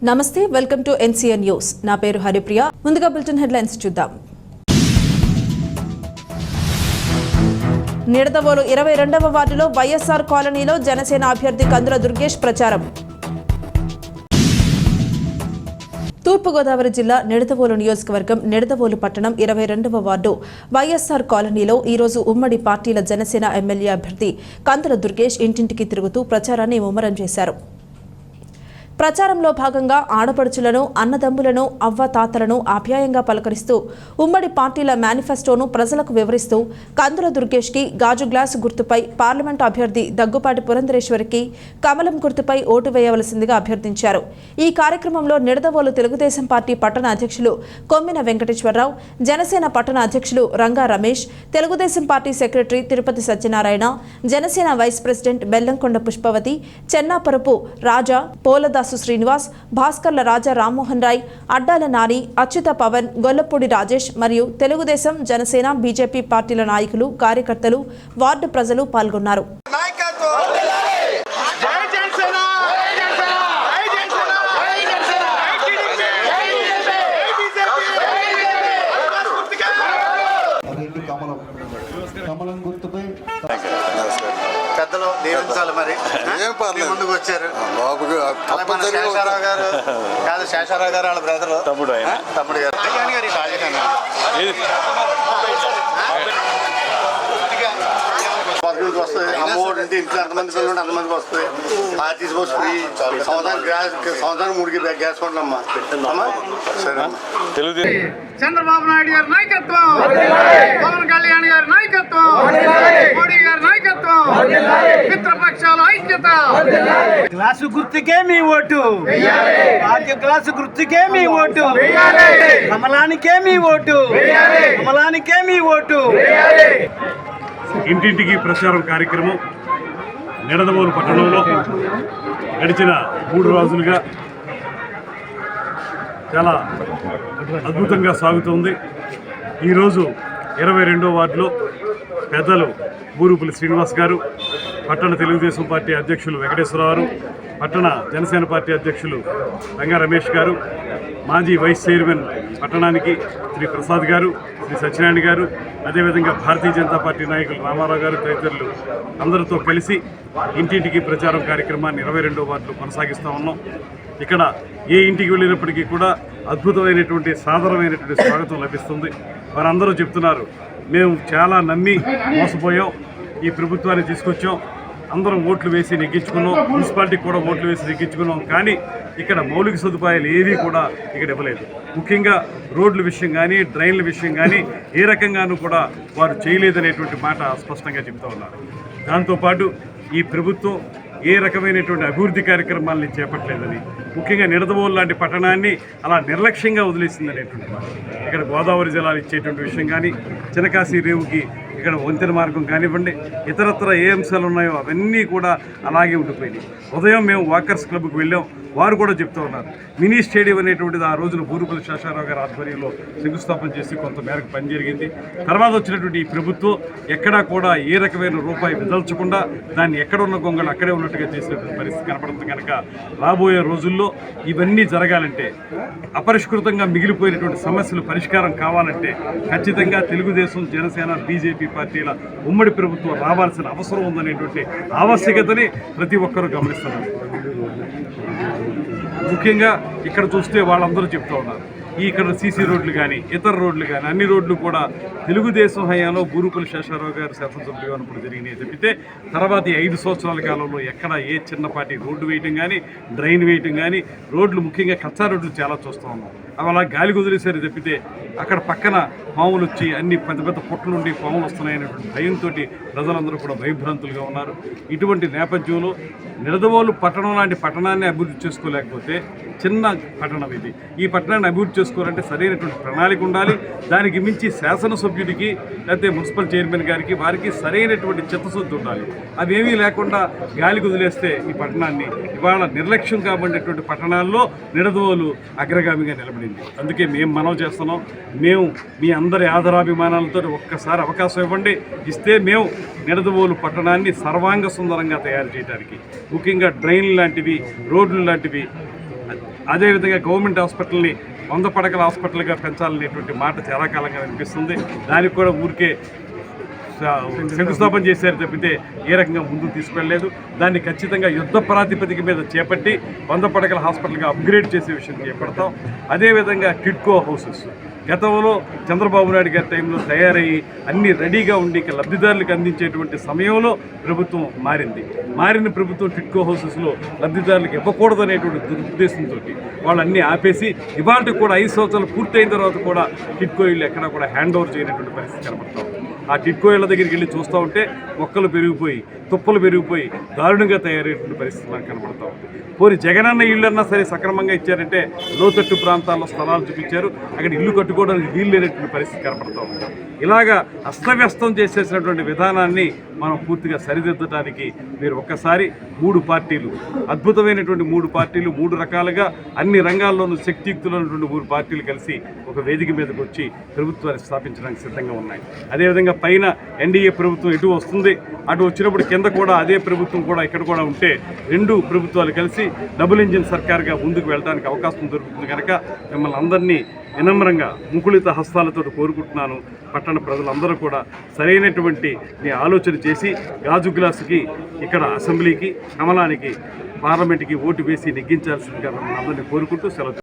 నమస్తే, welcome to NCN news. నా పేరు హరిప్రియ. ముందుగా బులెటిన్ హెడ్లైన్స్ చూద్దాం. నిడదవోలు 22వ వార్డులో వైఎస్ఆర్ కాలనీలో జనసేన అభ్యర్థి కందుల దుర్గేష్ ప్రచారం. తూర్పుగోదావరి జిల్లా నిడదవోలు నియోజకవర్గం నిడదవోలు పట్టణం 22వ వార్డు వైఎస్ఆర్ కాలనీలో ఈరోజు ఉమ్మడి పార్టీల జనసేన ఎమ్మెల్యే అభ్యర్థి కందుల దుర్గేష్ ఇంటింటికి తిరుగుతూ ప్రచారాన్ని ముమ్మరం చేశారు. ప్రచారంలో భాగంగా ఆడపడుచులను, అన్నదమ్ములను, అవ్వతాతలను ఆప్యాయంగా పలకరిస్తూ ఉమ్మడి పార్టీల మేనిఫెస్టోను ప్రజలకు వివరిస్తూ కందుల దుర్గేష్కి గాజు గ్లాసు గుర్తుపై పార్లమెంటు అభ్యర్థి దగ్గుపాటి పురంధరేశ్వరికి కమలం గుర్తుపై ఓటు వేయవలసిందిగా అభ్యర్థించారు. ఈ కార్యక్రమంలో నిడదవోలు తెలుగుదేశం పార్టీ పట్టణ అధ్యక్షులు కొమ్మిన వెంకటేశ్వరరావు, జనసేన పట్టణ అధ్యక్షులు Ranga Ramesh, Telugu Desam party secretary Tirupati Satyanarayana, Janasena vice president Bellamkonda Pushpavathi, Chennaparapu Raja, Poladasu Srinivas, Bhaskarla Raja Rammohan Rai, Addala Nani, Achyuta Pawan, Gollapudi Rajesh మరియు తెలుగుదేశం, జనసేన, బీజేపీ పార్టీల నాయకులు, కార్యకర్తలు, వార్డు ప్రజలు పాల్గొన్నారు. పెద్దలు దీవించాలి. మరి ముందుకు వచ్చారు శేషారావు గారు కాదు, శేషారావు గారు వాళ్ళ బ్రదరు తమ్ముడు గారు వస్తుంది. అమ్మఒడి అంటే ఇంట్లో ఎంతమంది పిల్లలు ఉంటే అంతమందికి వస్తుంది. ఆర్టీసీ బస్ ఫ్రీ, సంవత్సరానికి 3 గ్యాస్ కొండమ్మా. చంద్రబాబు నాయుడు గారి నాయకత్వం, పవన్ కళ్యాణ్ గారి నాయకత్వం, మోడీ గారి నాయకత్వం, మిత్రపక్షాల ఐక్యత. గ్లాసు గుర్తుకే మీ ఓటు, భాగ్య గ్లాసు గుర్తుకే మీ ఓటు, కమలానికే మీ ఓటు, కమలానికే మీ ఓటు. ఇంటింటికి ప్రచారం కార్యక్రమం నిడదవోలు పట్టణంలో గడిచిన 3 రోజులుగా చాలా అద్భుతంగా సాగుతోంది. ఈరోజు 22వ వార్డులో పెద్దలు బూరుపులి శ్రీనివాస్ గారు, పట్టణ తెలుగుదేశం పార్టీ అధ్యక్షులు వెంకటేశ్వరరావు, పట్టణ జనసేన పార్టీ అధ్యక్షులు రంగా రమేష్ గారు, మాజీ వైస్ చైర్మన్ పట్టణానికి శ్రీ ప్రసాద్ గారు, శ్రీ సత్యనారాయణ గారు, అదేవిధంగా భారతీయ జనతా పార్టీ నాయకులు రామారావు గారు తదితరులు అందరితో కలిసి ఇంటింటికి ప్రచారం కార్యక్రమాన్ని 22వ వార్డులో కొనసాగిస్తూ ఉన్నాం. ఇక్కడ ఏ ఇంటికి వెళ్ళినప్పటికీ కూడా అద్భుతమైనటువంటి సాధారణమైనటువంటి స్వాగతం లభిస్తుంది. వారందరూ చెప్తున్నారు, మేము చాలా నమ్మి మోసపోయాం, ఈ ప్రభుత్వాన్ని తీసుకొచ్చాం, అందరం ఓట్లు వేసి నెగ్గించుకున్నాం, మున్సిపాలిటీకి కూడా ఓట్లు వేసి నెగ్గించుకున్నాం, కానీ ఇక్కడ మౌలిక సదుపాయాలు ఏవీ కూడా ఇక్కడ ఇవ్వలేదు. ముఖ్యంగా రోడ్ల విషయం కానీ, డ్రైన్ల విషయం కానీ ఏ రకంగానూ కూడా వారు చేయలేదనేటువంటి మాట స్పష్టంగా చెప్తూ ఉన్నారు. దాంతోపాటు ఈ ప్రభుత్వం ఏ రకమైనటువంటి అభివృద్ధి కార్యక్రమాలని చేపట్టలేదని, ముఖ్యంగా నిడదవోలు లాంటి పట్టణాన్ని అలా నిర్లక్ష్యంగా వదిలేసిందనేటువంటి మాట. ఇక్కడ గోదావరి జలాలు ఇచ్చేటువంటి విషయం కానీ, చినకాశీ రేవుకి ఇక్కడ వంతెన మార్గం కానివ్వండి, ఇతరత్ర ఏ అంశాలు ఉన్నాయో అవన్నీ కూడా అలాగే ఉండిపోయినాయి. ఉదయం మేము వాకర్స్ క్లబ్కి వెళ్ళాం, వారు కూడా చెప్తూ ఉన్నారు, మినీ స్టేడియం అనేటువంటిది ఆ రోజున బూరుపల్లి శేషారావు గారి ఆధ్వర్యంలో శంకుస్థాపన చేసి కొంత మేరకు పని జరిగింది. తర్వాత వచ్చినటువంటి ఈ ప్రభుత్వం ఎక్కడా కూడా ఏ రకమైన రూపాయి విదల్చకుండా దాన్ని ఎక్కడ ఉన్న గొంగళి అక్కడే ఉన్నట్టుగా చేసినటువంటి పరిస్థితి కనపడుతుంది. కనుక రాబోయే రోజుల్లో ఇవన్నీ జరగాలంటే, అపరిష్కృతంగా మిగిలిపోయినటువంటి సమస్యలు పరిష్కారం కావాలంటే ఖచ్చితంగా తెలుగుదేశం, జనసేన, బీజేపీ పార్టీల ఉమ్మడి ప్రభుత్వం రావాల్సిన అవసరం ఉందనేటువంటి ఆవశ్యకతని ప్రతి ఒక్కరూ గమనిస్తున్నారు. ముఖ్యంగా ఇక్కడ చూస్తే వాళ్ళందరూ చెప్తూ ఉన్నారు, ఇక్కడ సీసీ రోడ్లు కానీ, ఇతర రోడ్లు కానీ, అన్ని రోడ్లు కూడా తెలుగుదేశం హయాంలో బూరుపల్లి శేషారావు గారు శాసనసభ్యులుగా ఉన్నప్పుడు జరిగినాయి తప్పితే తర్వాత ఈ 5 సంవత్సరాల కాలంలో ఎక్కడ ఏ చిన్నపాటి రోడ్డు వేయటం కానీ, డ్రైన్ వేయటం కానీ, రోడ్లు ముఖ్యంగా కచ్చా రోడ్లు చాలా చూస్తూ ఉన్నాం. అవి అలా గాలి కుదిరేసరి తప్పితే అక్కడ పక్కన పాములు వచ్చి అన్ని పెద్ద పెద్ద పుట్టలు నుండి పాములు వస్తున్నాయనేటువంటి భయంతో ప్రజలందరూ కూడా భయభ్రాంతులుగా ఉన్నారు. ఇటువంటి నేపథ్యంలో నిడదవోలు పట్టణం లాంటి పట్టణాన్ని అభివృద్ధి చేసుకోలేకపోతే, చిన్న పట్టణం ఇది, ఈ పట్టణాన్ని అభివృద్ధి చేసుకోవాలంటే సరైనటువంటి ప్రణాళిక ఉండాలి. దానికి మించి శాసనసభ్యుడికి లేకపోతే మున్సిపల్ చైర్మన్ గారికి వారికి సరైనటువంటి చిత్తశుద్ధి ఉండాలి. అవేమీ లేకుండా గాలి కుదిలేస్తే ఈ పట్టణాన్ని ఇవాళ నిర్లక్ష్యం కాబడినటువంటి పట్టణాల్లో నిడదవోలు అగ్రగామిగా నిలబడింది. అందుకే మేము మనవి చేస్తున్నాం, మేము మీ అందరి ఆదరాభిమానాలతో ఒక్కసారి అవకాశం ఇవ్వండి. ఇస్తే మేము నిడదవోలు పట్టణాన్ని సర్వాంగ సుందరంగా తయారు చేయడానికి, ముఖ్యంగా డ్రైన్లు లాంటివి, రోడ్లు లాంటివి అదేవిధంగా గవర్నమెంట్ హాస్పిటల్ని 100 పడకల హాస్పిటల్గా పెంచాలనేటువంటి మాట చాలా కాలంగా వినిపిస్తుంది. దానికి కూడా ఊరికే శంకుస్థాపన చేశారు తప్పితే ఏ రకంగా ముందుకు తీసుకెళ్లలేదు. దాన్ని ఖచ్చితంగా యుద్ధ ప్రాతిపదిక మీద చేపట్టి 100 పడకల హాస్పిటల్గా అప్గ్రేడ్ చేసే విషయం చేపడతాం. అదేవిధంగా టిడ్కో హౌసెస్ గతంలో చంద్రబాబు నాయుడు గారి టైంలో తయారయ్యి అన్నీ రెడీగా ఉండి ఇక లబ్ధిదారులకు అందించేటువంటి సమయంలో ప్రభుత్వం మారిన ప్రభుత్వం టిడ్కో హౌసెస్లో లబ్ధిదారులకు ఇవ్వకూడదనేటువంటి దురుద్దేశంతో వాళ్ళన్నీ ఆపేసి ఇవాళ కూడా 5 సంవత్సరాలు పూర్తయిన తర్వాత కూడా టిడ్కో ఇళ్ళు ఎక్కడా కూడా హ్యాండ్ ఓవర్ చేయనటువంటి పరిస్థితి కనబడతాం. ఆ టిడ్కో ఇళ్ళ దగ్గరికి వెళ్ళి చూస్తూ ఉంటే మొక్కలు పెరిగిపోయి తుప్పలు పెరిగిపోయి దారుణంగా తయారయ్యేటువంటి పరిస్థితి మనకు కనబడతాం. పోనీ జగనన్న ఇళ్ళన్నా సరే సక్రమంగా ఇచ్చారంటే లోతట్టు ప్రాంతాల్లో స్థలాలు చూపించారు, అక్కడ ఇల్లు కట్టుకోవడానికి వీలు లేనటువంటి పరిస్థితి కనపడతా ఉంది. ఇలాగా అస్తవ్యస్తం చేసేసినటువంటి విధానాన్ని మనం పూర్తిగా సరిదిద్దడానికి మీరు ఒక్కసారి 3 పార్టీలు అద్భుతమైనటువంటి 3 పార్టీలు 3 రకాలుగా అన్ని రంగాల్లోనూ శక్తియుక్తులు ఉన్నటువంటి 3 పార్టీలు కలిసి ఒక వేదిక మీదకి వచ్చి ప్రభుత్వాన్ని స్థాపించడానికి సిద్ధంగా ఉన్నాయి. అదేవిధంగా పైన ఎన్డీఏ ప్రభుత్వం ఎటు వస్తుంది, అటు వచ్చినప్పుడు కింద కూడా అదే ప్రభుత్వం కూడా ఇక్కడ కూడా ఉంటే 2 ప్రభుత్వాలు కలిసి డబుల్ ఇంజిన్ సర్కార్గా ముందుకు వెళ్ళడానికి అవకాశం దొరుకుతుంది. కనుక మిమ్మల్ని అందరినీ వినమ్రంగా ముకుళిత హస్తాలతో కోరుకుంటున్నాను. పట్టణ ప్రజలందరూ కూడా సరైనటువంటి ఆలోచన చేసి గాజు గ్లాసుకి ఇక్కడ అసెంబ్లీకి కమలానికి పార్లమెంట్కి ఓటు వేసి నెగ్గించాల్సిందిగా మిమ్మల్ని అందరినీ కోరుకుంటూ సెలవు.